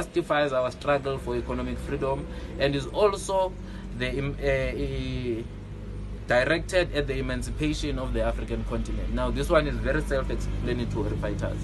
justifies our struggle for economic freedom and is also directed at the emancipation of the African continent. Now, this one is very self-explanatory, fighters.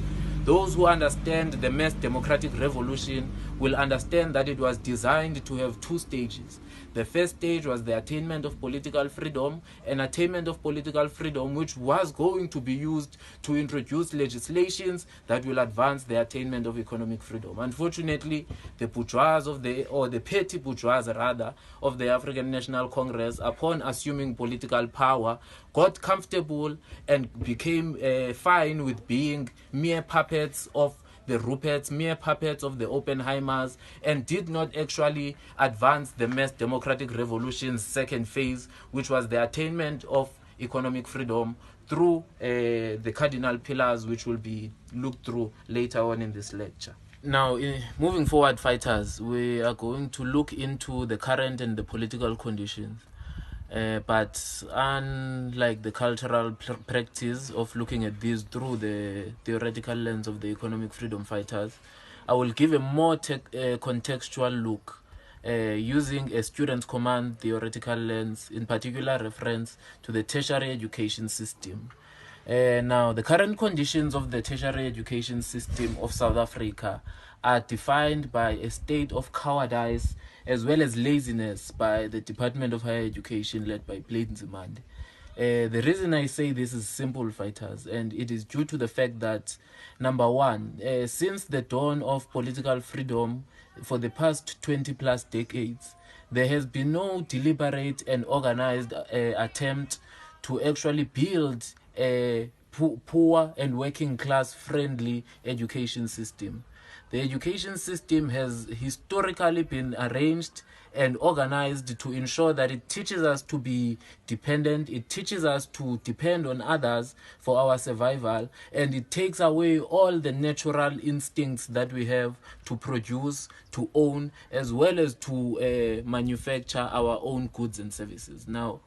Those who understand the mass democratic revolution will understand that it was designed to have two stages. The first stage was the attainment of political freedom, an attainment of political freedom which was going to be used to introduce legislations that will advance the attainment of economic freedom. Unfortunately, the bourgeois the petty bourgeois rather, of the African National Congress, upon assuming political power, got comfortable and became fine with being mere puppets of the Ruperts, mere puppets of the Oppenheimers, and did not actually advance the mass democratic revolution's second phase, which was the attainment of economic freedom through the cardinal pillars, which will be looked through later on in this lecture. Now, moving forward, fighters, we are going to look into the current and the political conditions. But unlike the cultural practice of looking at this through the theoretical lens of the economic freedom fighters, I will give a more contextual look using a student command theoretical lens, in particular reference to the tertiary education system. Now, the current conditions of the tertiary education system of South Africa are defined by a state of cowardice as well as laziness by the Department of Higher Education led by Blade Nzimande. The reason I say this is simple, fighters, and it is due to the fact that, number one, since the dawn of political freedom for the past 20 plus decades, there has been no deliberate and organized attempt to actually build a poor and working class friendly education system. The education system has historically been arranged and organized to ensure that it teaches us to be dependent, it teaches us to depend on others for our survival, and it takes away all the natural instincts that we have to produce, to own, as well as to manufacture our own goods and services. Now,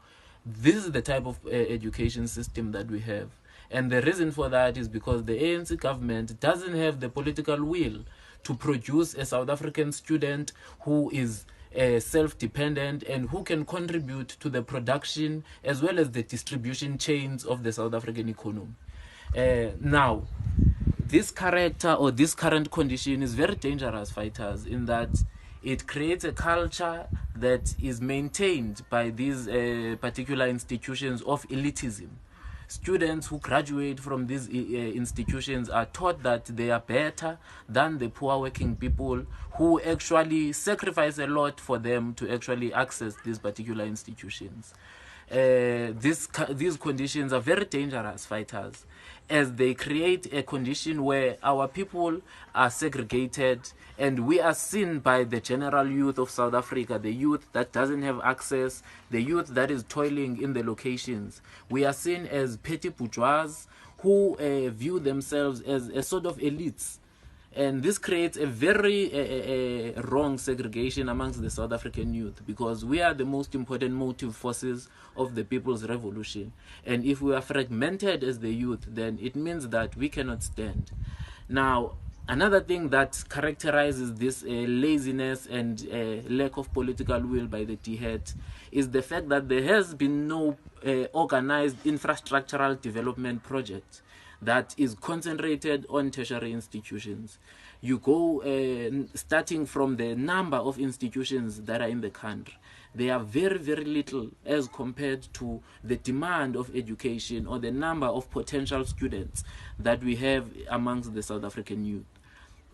this is the type of education system that we have. And the reason for that is because the ANC government doesn't have the political will to produce a South African student who is self-dependent and who can contribute to the production as well as the distribution chains of the South African economy. Now, this character or this current condition is very dangerous, fighters, in that it creates a culture that is maintained by these particular institutions of elitism. Students who graduate from these institutions are taught that they are better than the poor working people who actually sacrifice a lot for them to actually access these particular institutions. These conditions are very dangerous, fighters, as they create a condition where our people are segregated and we are seen by the general youth of South Africa, the youth that doesn't have access, the youth that is toiling in the locations. We are seen as petty bourgeois who view themselves as a sort of elites. And this creates a very wrong segregation amongst the South African youth, because we are the most important motive forces of the people's revolution. And if we are fragmented as the youth, then it means that we cannot stand. Now, another thing that characterizes this laziness and lack of political will by the DHET is the fact that there has been no organized infrastructural development project that is concentrated on tertiary institutions. You go starting from the number of institutions that are in the country. They are very, very little as compared to the demand of education or the number of potential students that we have amongst the South African youth.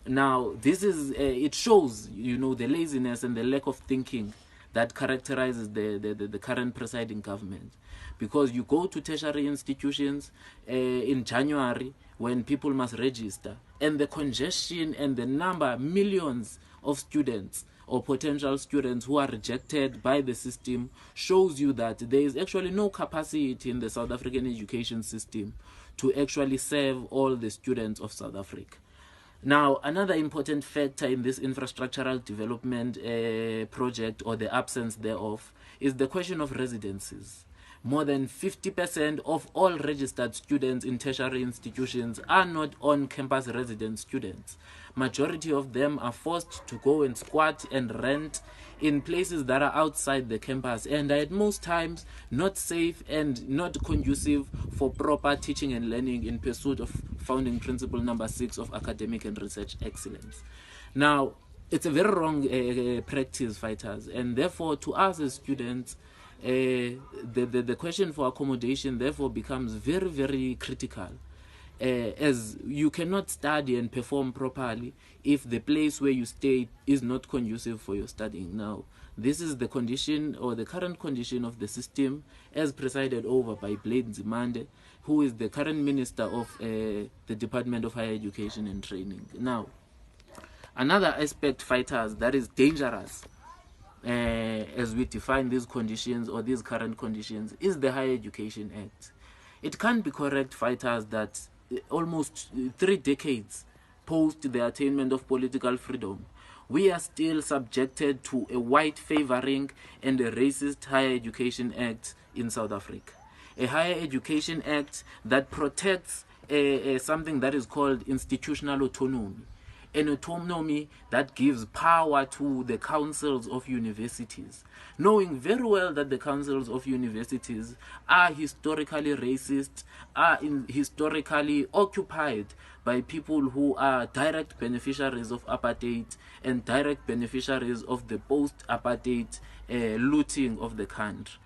Now, this is it shows, the laziness and the lack of thinking that characterizes the current presiding government. Because you go to tertiary institutions in January when people must register, and the congestion and the number, millions of students or potential students who are rejected by the system shows you that there is actually no capacity in the South African education system to actually serve all the students of South Africa. Now, another important factor in this infrastructural development project, or the absence thereof, is the question of residencies. more than 50% of all registered students in tertiary institutions are not on-campus resident students. Majority of them are forced to go and squat and rent in places that are outside the campus and are at most times not safe and not conducive for proper teaching and learning in pursuit of founding principle number 6 of academic and research excellence. Now, it's a very wrong practice, fighters, and therefore to us as students, the question for accommodation therefore becomes very, very critical, as you cannot study and perform properly if the place where you stay is not conducive for your studying. Now, this is the condition or the current condition of the system as presided over by Blade Nzimande, who is the current minister of the Department of Higher Education and Training. Now, another aspect, fighters, that is dangerous as we define these conditions or these current conditions is the Higher Education Act. It can't be correct, fighters, that almost 3 decades post the attainment of political freedom, we are still subjected to a white favoring and a racist Higher Education Act in South Africa. A Higher Education Act that protects something that is called institutional autonomy. An autonomy that gives power to the councils of universities, knowing very well that the councils of universities are historically racist, are historically occupied by people who are direct beneficiaries of apartheid and direct beneficiaries of the post-apartheid looting of the country.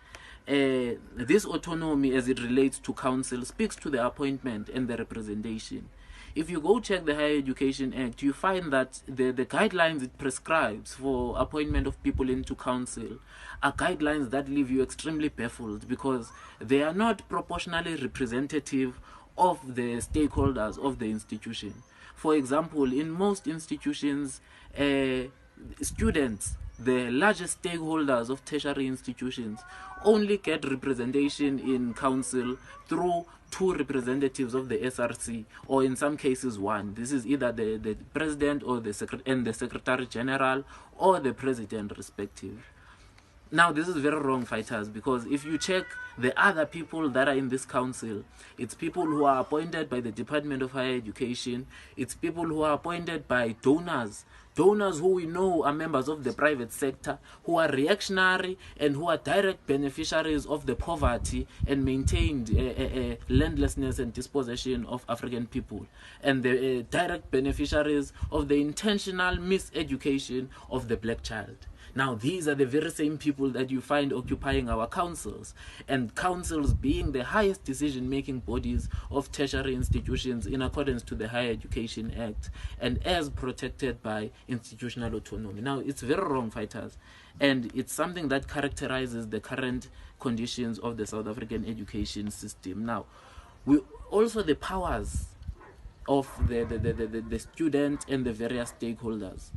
This autonomy, as it relates to council, speaks to the appointment and the representation. If you go check the Higher Education Act, you find that the guidelines it prescribes for appointment of people into council are guidelines that leave you extremely baffled because they are not proportionally representative of the stakeholders of the institution. For example, in most institutions, students, the largest stakeholders of tertiary institutions, only get representation in council through 2 representatives of the SRC, or in some cases 1. This is either the president or the secretary general or the president respective. Now, this is very wrong, fighters, because if you check the other people that are in this council, it's people who are appointed by the Department of Higher Education, it's people who are appointed by donors who we know are members of the private sector, who are reactionary and who are direct beneficiaries of the poverty and maintained landlessness and dispossession of African people, and the direct beneficiaries of the intentional miseducation of the black child. Now, these are the very same people that you find occupying our councils, and councils being the highest decision-making bodies of tertiary institutions in accordance to the Higher Education Act and as protected by institutional autonomy. Now, it's very wrong, fighters, and it's something that characterizes the current conditions of the South African education system. Now, we also the powers of the student and the various stakeholders.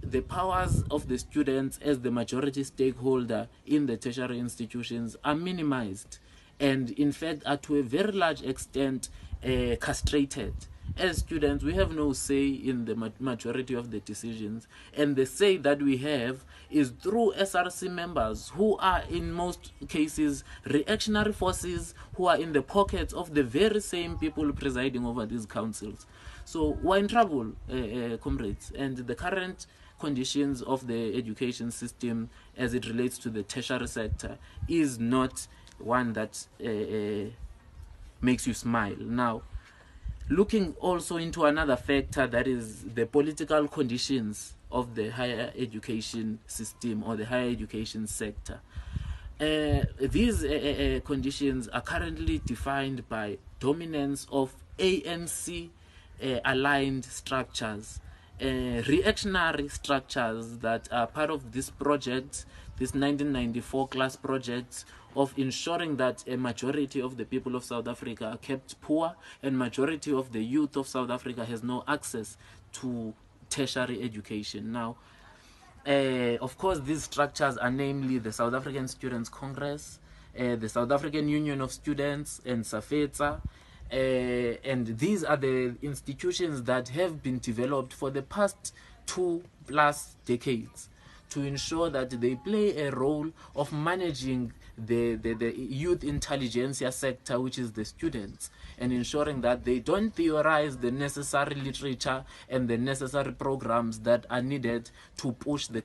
The powers of the students as the majority stakeholder in the tertiary institutions are minimized and in fact are to a very large extent castrated. As students, we have no say in the majority of the decisions, and the say that we have is through SRC members who are in most cases reactionary forces who are in the pockets of the very same people presiding over these councils. So we're in trouble, comrades, and the current conditions of the education system as it relates to the tertiary sector is not one that makes you smile. Now, looking also into another factor, that is the political conditions of the higher education system or the higher education sector. These conditions are currently defined by dominance of ANC aligned structures, reactionary structures that are part of this project, this 1994 class project of ensuring that a majority of the people of South Africa are kept poor and majority of the youth of South Africa has no access to tertiary education. Now, of course, these structures are namely the South African Students' Congress, the South African Union of Students, and SAFETA. And these are the institutions that have been developed for the past 2+ decades. to ensure that they play a role of managing the youth intelligentsia sector, which is the students, and ensuring that they don't theorize the necessary literature and the necessary programs that are needed to push the